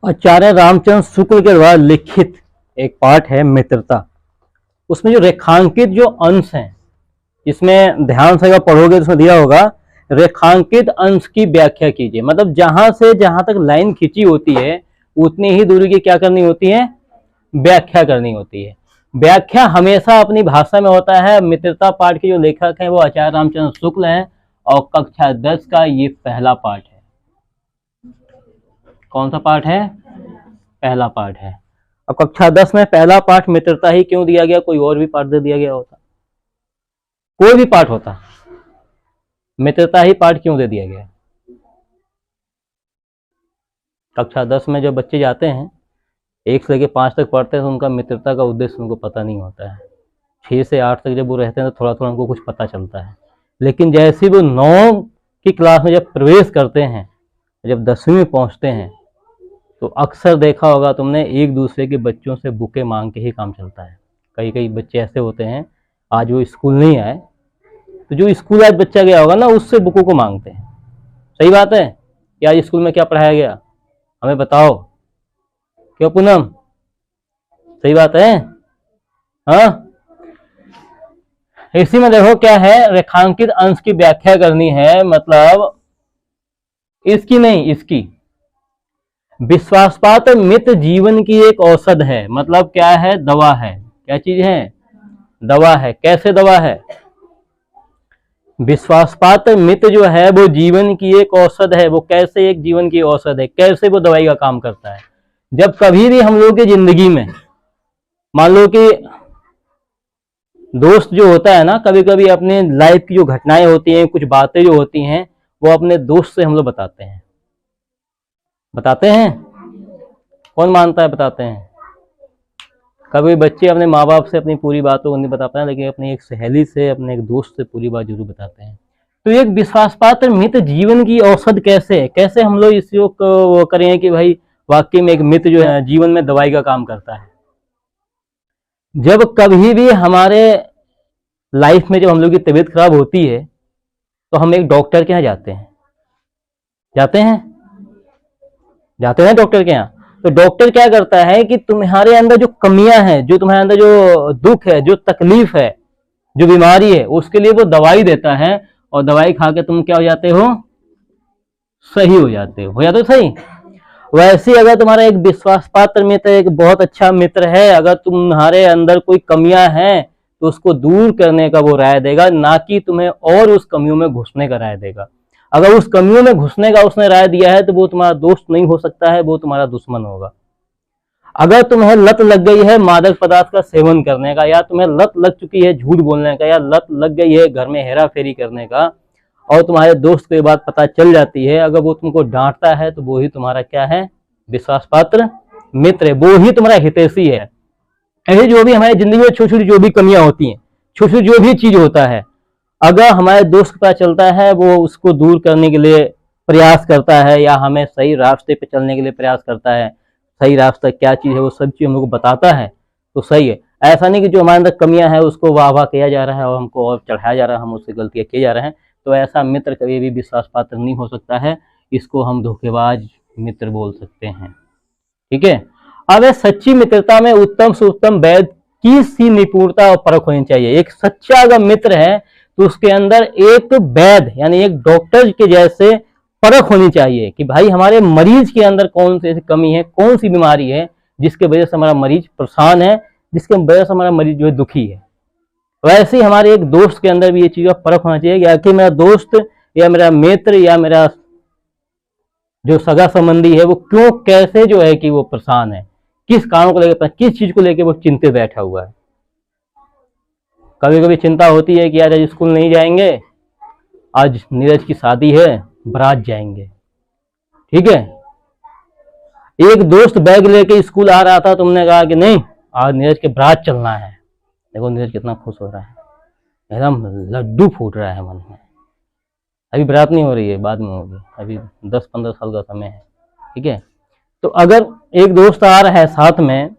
आचार्य रामचंद्र शुक्ल के द्वारा लिखित एक पाठ है मित्रता। उसमें जो रेखांकित जो अंश हैं, इसमें ध्यान से अगर पढ़ोगे तो उसमें दिया होगा रेखांकित अंश की व्याख्या कीजिए। मतलब जहां से जहां तक लाइन खींची होती है उतनी ही दूरी की क्या करनी होती है, व्याख्या करनी होती है। व्याख्या हमेशा अपनी भाषा में होता है। मित्रता पाठ के जो लेखक हैं वो आचार्य रामचंद्र शुक्ल हैं और कक्षा 10 का ये पहला पाठ है। कौन सा पाठ है? पहला पाठ है। अब कक्षा 10 में पहला पाठ मित्रता ही क्यों दिया गया? कोई और भी पाठ दे दिया गया होता, कोई भी पाठ होता, मित्रता ही पाठ क्यों दे दिया गया? कक्षा 10 में जब बच्चे जाते हैं 1 से लेकर 5 तक पढ़ते हैं तो उनका मित्रता का उद्देश्य उनको पता नहीं होता है। 6 से 8 तक जब वो रहते हैं तो थोड़ा थोड़ा उनको कुछ पता चलता है। लेकिन जैसे वो 9 की क्लास में जब प्रवेश करते हैं, जब 10वीं में पहुंचते हैं, तो अक्सर देखा होगा तुमने एक दूसरे के बच्चों से बुकें मांग के ही काम चलता है। कई कई बच्चे ऐसे होते हैं, आज वो स्कूल नहीं आए तो जो स्कूल आज बच्चा गया होगा ना उससे बुकों को मांगते हैं। सही बात है कि आज स्कूल में क्या पढ़ाया गया हमें बताओ, क्यों पूनम? सही बात है। हाँ, इसी में देखो क्या है, रेखांकित अंश की व्याख्या करनी है। मतलब इसकी नहीं, इसकी। विश्वासपात्र मित्र जीवन की एक औषध है। मतलब क्या है? दवा है। क्या चीज है? दवा है। कैसे दवा है? विश्वासपात्र मित्र जो है वो जीवन की एक औषध है। वो कैसे एक जीवन की औषध है? कैसे वो दवाई का काम करता है? जब कभी भी हम लोग की जिंदगी में मान लो कि दोस्त जो होता है ना, कभी कभी अपने लाइफ की जो घटनाएं होती हैं, कुछ बातें जो होती हैं, वो अपने दोस्त से हम लोग बताते हैं। बताते हैं? कौन मानता है बताते हैं? कभी बच्चे अपने माँ बाप से अपनी पूरी बातों को नहीं बता पाते, लेकिन अपनी एक सहेली से, अपने एक दोस्त से पूरी बात जरूर बताते हैं। तो एक विश्वासपात्र मित्र जीवन की औषध कैसे है? कैसे हम लोग इस योग को करें कि भाई वाकई में एक मित्र जो है जीवन में दवाई का काम करता है। जब कभी भी हमारे लाइफ में जब हम लोग की तबीयत खराब होती है तो हम एक डॉक्टर के यहाँ जाते हैं। जाते हैं? जाते हैं डॉक्टर के यहाँ। तो डॉक्टर क्या करता है कि तुम्हारे अंदर जो कमियां हैं, जो तुम्हारे अंदर जो दुख है, जो तकलीफ है, जो बीमारी है, उसके लिए वो दवाई देता है और दवाई खा के तुम क्या हो जाते हो? सही हो जाते हो। या तो सही। वैसे अगर तुम्हारा एक विश्वास पात्र मित्र, एक बहुत अच्छा मित्र है, अगर तुम्हारे अंदर कोई कमियां हैं तो उसको दूर करने का वो राय देगा, ना कि तुम्हें और उस कमियों में घुसने का राय देगा। अगर उस कमियों में घुसने का उसने राय दिया है तो वो तुम्हारा दोस्त नहीं हो सकता है, वो तुम्हारा दुश्मन होगा। अगर तुम्हें लत लग गई है मादक पदार्थ का सेवन करने का, या तुम्हें लत लग चुकी है झूठ बोलने का, या लत लग गई है घर में हेरा फेरी करने का, और तुम्हारे दोस्त को ये बात पता चल जाती है, अगर वो तुमको डांटता है तो वो ही तुम्हारा क्या है? विश्वास पात्र मित्र है। वो ही तुम्हारा हितैषी है। ऐसे जो भी हमारी जिंदगी में छोटी छोटी जो भी कमियां होती हैं, छोटी छोटी जो भी चीज होता है, अगर हमारे दोस्त को पता चलता है, वो उसको दूर करने के लिए प्रयास करता है या हमें सही रास्ते पे चलने के लिए प्रयास करता है, सही रास्ता क्या चीज है वो सब चीज हम लोग को बताता है, तो सही है। ऐसा नहीं कि जो हमारे अंदर कमियां हैं उसको वाह वाह किया जा रहा है और हमको और चढ़ाया जा रहा है, हम उससे गलतियां किए जा रहे हैं। तो ऐसा मित्र कभी भी विश्वास पात्र नहीं हो सकता है। इसको हम धोखेबाज मित्र बोल सकते हैं। ठीक है। अब सच्ची मित्रता में उत्तम से उत्तम वैध की सी निपुणता और परख होनी चाहिए। एक सच्चा अगर मित्र है तो उसके अंदर एक वैध यानी एक डॉक्टर के जैसे परख होनी चाहिए कि भाई हमारे मरीज के अंदर कौन सी कमी है, कौन सी बीमारी है जिसके वजह से हमारा मरीज परेशान है, जिसके वजह से हमारा मरीज जो है दुखी है। वैसे ही हमारे एक दोस्त के अंदर भी ये चीज का परख होना चाहिए कि आखिर मेरा दोस्त या मेरा मित्र या मेरा जो सगा संबंधी है वो क्यों, कैसे जो है कि वो परेशान है, किस कारण को लेकर, किस चीज को लेकर वो चिंतित बैठा हुआ है। कभी कभी चिंता होती है कि आज स्कूल नहीं जाएंगे, आज नीरज की शादी है, बारात जाएंगे। ठीक है। एक दोस्त बैग लेके स्कूल आ रहा था, तुमने कहा कि नहीं आज नीरज के बारात चलना है। देखो नीरज कितना खुश हो रहा है, एकदम लड्डू फूट रहा है मन में। अभी बारात नहीं हो रही है, बाद में होगी, अभी 10-15 साल का समय है। ठीक है। तो अगर एक दोस्त आ रहा है साथ में,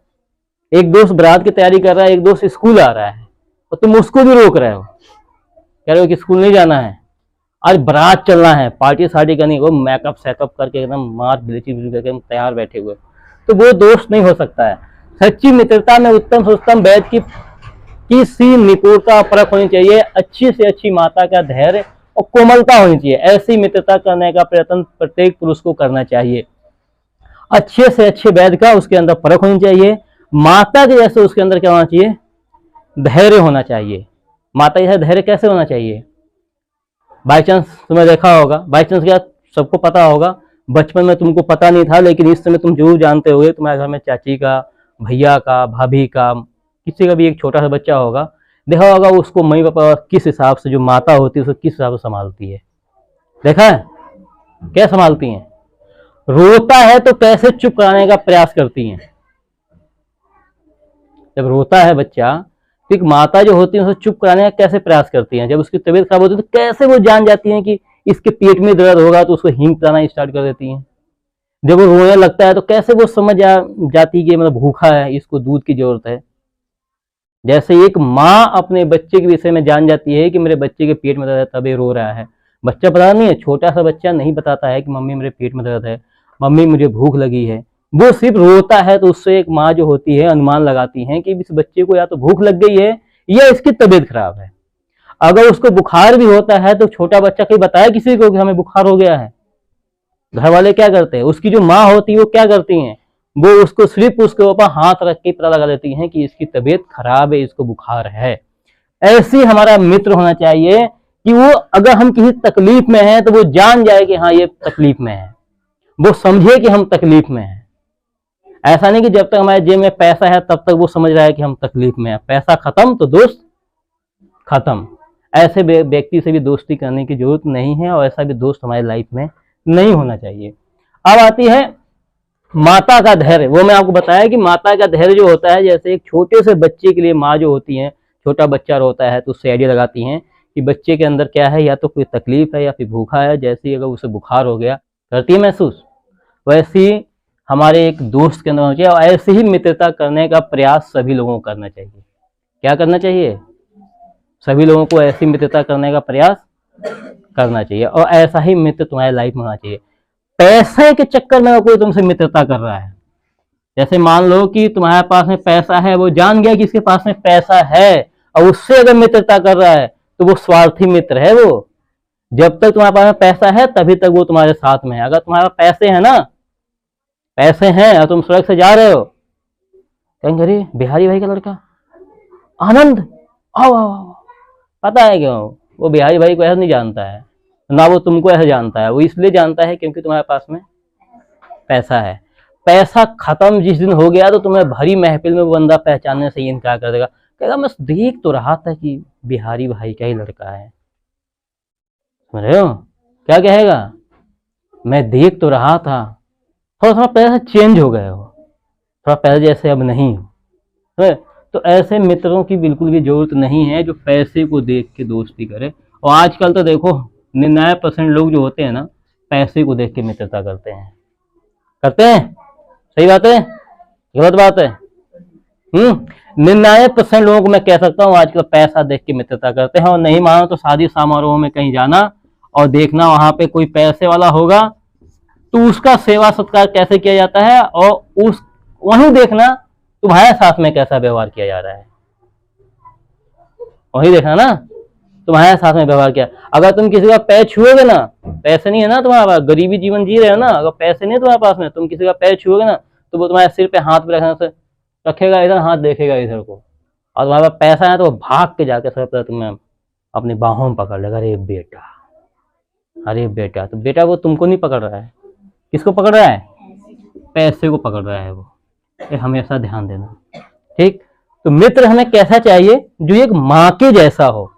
एक दोस्त बारात की तैयारी कर रहा है, एक दोस्त स्कूल आ रहा है, और तुम उसको भी रोक रहे हो, कह रहे हो कि स्कूल नहीं जाना है, आज बारात चलना है, पार्टी शार्टी करनी, वो मेकअप सेकअप करके एकदम मार बिलीची करके तैयार बैठे हुए, तो वो दोस्त नहीं हो सकता है। सच्ची मित्रता में उत्तम से उत्तम वैद की सी निपुणता परख होनी चाहिए, अच्छी से अच्छी माता का धैर्य और कोमलता होनी चाहिए। ऐसी मित्रता करने का प्रयत्न प्रत्येक पुरुष को करना चाहिए। अच्छे से अच्छे वैद का उसके अंदर परख होनी चाहिए। माता के जैसे उसके अंदर क्या होना चाहिए, धैर्य होना चाहिए। माता जैसा धैर्य कैसे होना चाहिए, बाई चांस तुम्हें देखा होगा, बाई चांस क्या सबको पता होगा, बचपन में तुमको पता नहीं था लेकिन इस समय तुम जरूर जानते होगे, तुम्हारे घर में चाची का, भैया का, भाभी का, किसी का भी एक छोटा सा बच्चा होगा, देखा होगा उसको मम्मी पापा किस हिसाब से, जो माता होती है उसको किस हिसाब से संभालती है। देखा है क्या संभालती हैं? रोता है तो कैसे चुप कराने का प्रयास करती हैं। जब रोता है बच्चा तो एक माता जो होती है उसे चुप कराने का कैसे प्रयास करती हैं। जब उसकी तबीयत खराब होती है तो कैसे वो जान जाती हैं कि इसके पेट में दर्द होगा तो उसको हींग पिलाना स्टार्ट कर देती हैं। जब वो रोने लगता है तो कैसे वो समझ जाती है कि मतलब भूखा है, इसको दूध की जरूरत है। जैसे एक माँ अपने बच्चे के विषय में जान जाती है कि मेरे बच्चे के पेट में दर्द है तभी रो रहा है। बच्चा पता नहीं है, छोटा सा बच्चा नहीं बताता है कि मम्मी मेरे पेट में दर्द है, मम्मी मुझे भूख लगी है। वो सिर्फ रोता है तो उससे एक माँ जो होती है अनुमान लगाती है कि इस बच्चे को या तो भूख लग गई है या इसकी तबीयत खराब है। अगर उसको बुखार भी होता है तो छोटा बच्चा कहीं बताया किसी को कि हमें बुखार हो गया है? घर वाले क्या करते हैं, उसकी जो माँ होती है वो क्या करती हैं, वो उसको सिर्फ उसके ऊपर हाथ रख के पता लगा देती हैं कि इसकी तबीयत खराब है, इसको बुखार है। ऐसी हमारा मित्र होना चाहिए कि वो अगर हम किसी तकलीफ में हैं तो वो जान जाए कि हाँ ये तकलीफ में है, वो समझे कि हम तकलीफ में हैं। ऐसा नहीं कि जब तक हमारे जेब में पैसा है तब तक वो समझ रहा है कि हम तकलीफ में हैं, पैसा खत्म तो दोस्त खत्म। ऐसे व्यक्ति से भी दोस्ती करने की जरूरत नहीं है और ऐसा भी दोस्त हमारी लाइफ में नहीं होना चाहिए। अब आती है माता का धैर्य। वो मैं आपको बताया कि माता का धैर्य जो होता है, जैसे एक छोटे से बच्चे के लिए माँ जो होती है, छोटा बच्चा रोता है तो उससे आइडिया लगाती हैं कि बच्चे के अंदर क्या है, या तो कोई तकलीफ है या फिर भूखा है। जैसे ही अगर उसे बुखार हो गया, करती है महसूस, वैसे ही हमारे एक दोस्त के अंदर होना चाहिए। और ऐसे ही मित्रता करने का प्रयास सभी लोगों को करना चाहिए। क्या करना चाहिए? सभी लोगों को ऐसी मित्रता करने का प्रयास करना चाहिए और ऐसा ही मित्र तुम्हारी लाइफ में होना चाहिए। पैसे के चक्कर में कोई तुमसे मित्रता कर रहा है, जैसे मान लो कि तुम्हारे पास में पैसा है, वो जान गया कि इसके पास में पैसा है और उससे अगर मित्रता कर रहा है तो वो स्वार्थी मित्र है। वो जब तक तुम्हारे पास में पैसा है तभी तक वो तुम्हारे साथ में है। अगर तुम्हारे पास पैसे हैं ना, पैसे हैं और तुम सड़क से जा रहे हो, कहेंगे अरे बिहारी भाई का लड़का आनंद, आओ आओ आओ। पता है क्यों? वो बिहारी भाई को ऐसा नहीं जानता है, ना वो तुमको ऐसा जानता है। वो इसलिए जानता है क्योंकि तुम्हारे पास में पैसा है। पैसा खत्म जिस दिन हो गया तो तुम्हें भरी महफिल में वो बंदा पहचानने से इनकार कर देगा, कहेगा मैं देख तो रहा था कि बिहारी भाई का ही लड़का है। समझ रहे हो क्या कहेगा? मैं देख तो रहा था, थोड़ा थोड़ा पैसा चेंज हो गए हो, थोड़ा पहले जैसे अब नहीं हो। तो ऐसे मित्रों की बिल्कुल भी जरूरत नहीं है जो पैसे को देख के दोस्ती करे। और आजकल तो देखो 99% लोग जो होते हैं ना, पैसे को देख के मित्रता करते हैं। सही बात है, गलत बात है? 99% लोगों को मैं कह सकता हूँ आजकल पैसा देख के मित्रता करते हैं। और नहीं मानो तो शादी समारोह में कहीं जाना और देखना वहां पे कोई पैसे वाला होगा तो उसका सेवा सत्कार कैसे किया जाता है, और उस वहीं देखना तुम्हारे साथ में कैसा व्यवहार किया जा रहा है। वही देखना ना तुम्हारे साथ में व्यवहार किया। अगर तुम किसी का पैर छुओगे ना, पैसे नहीं है ना तुम्हारे पास, गरीबी जीवन जी रहे हो ना, अगर पैसे नहीं तुम्हारे पास में, तुम किसी का पैर छुओगे ना तो वो तुम्हारे सिर पे हाथ पे रखने से रखेगा, इधर हाथ देखेगा इधर को, और तुम्हारे पास पैसा है तो वो भाग के जाके सर पर तुम्हें अपनी बाहों में पकड़ लेगा, अरे बेटा अरे बेटा। तो बेटा वो तुमको नहीं पकड़ रहा है, किसको पकड़ रहा है? पैसे को पकड़ रहा है वो। ये हमेशा ध्यान देना, ठीक? तो मित्र हमें कैसा चाहिए? जो एक माँ के जैसा हो।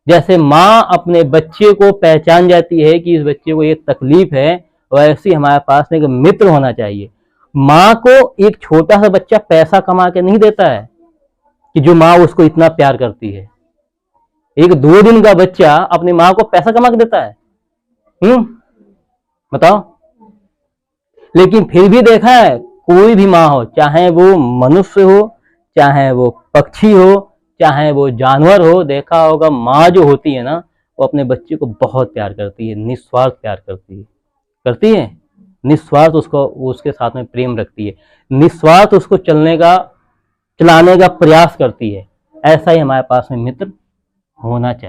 जैसे माँ अपने बच्चे को पहचान जाती है कि इस बच्चे को ये तकलीफ है, वैसे हमारे पास में एक मित्र होना चाहिए। माँ को एक छोटा सा बच्चा पैसा कमा के नहीं देता है कि जो माँ उसको इतना प्यार करती है। एक 2 दिन का बच्चा अपनी माँ को पैसा कमा के देता है? बताओ। लेकिन फिर भी देखा है, कोई भी माँ हो, चाहे वो मनुष्य हो, चाहे वो पक्षी हो, चाहे वो जानवर हो, देखा होगा माँ जो होती है ना, वो अपने बच्चे को बहुत प्यार करती है, निस्वार्थ प्यार करती है। करती है? निस्वार्थ उसको उसके साथ में प्रेम रखती है, निस्वार्थ उसको चलाने का प्रयास करती है। ऐसा ही हमारे पास में मित्र होना चाहिए।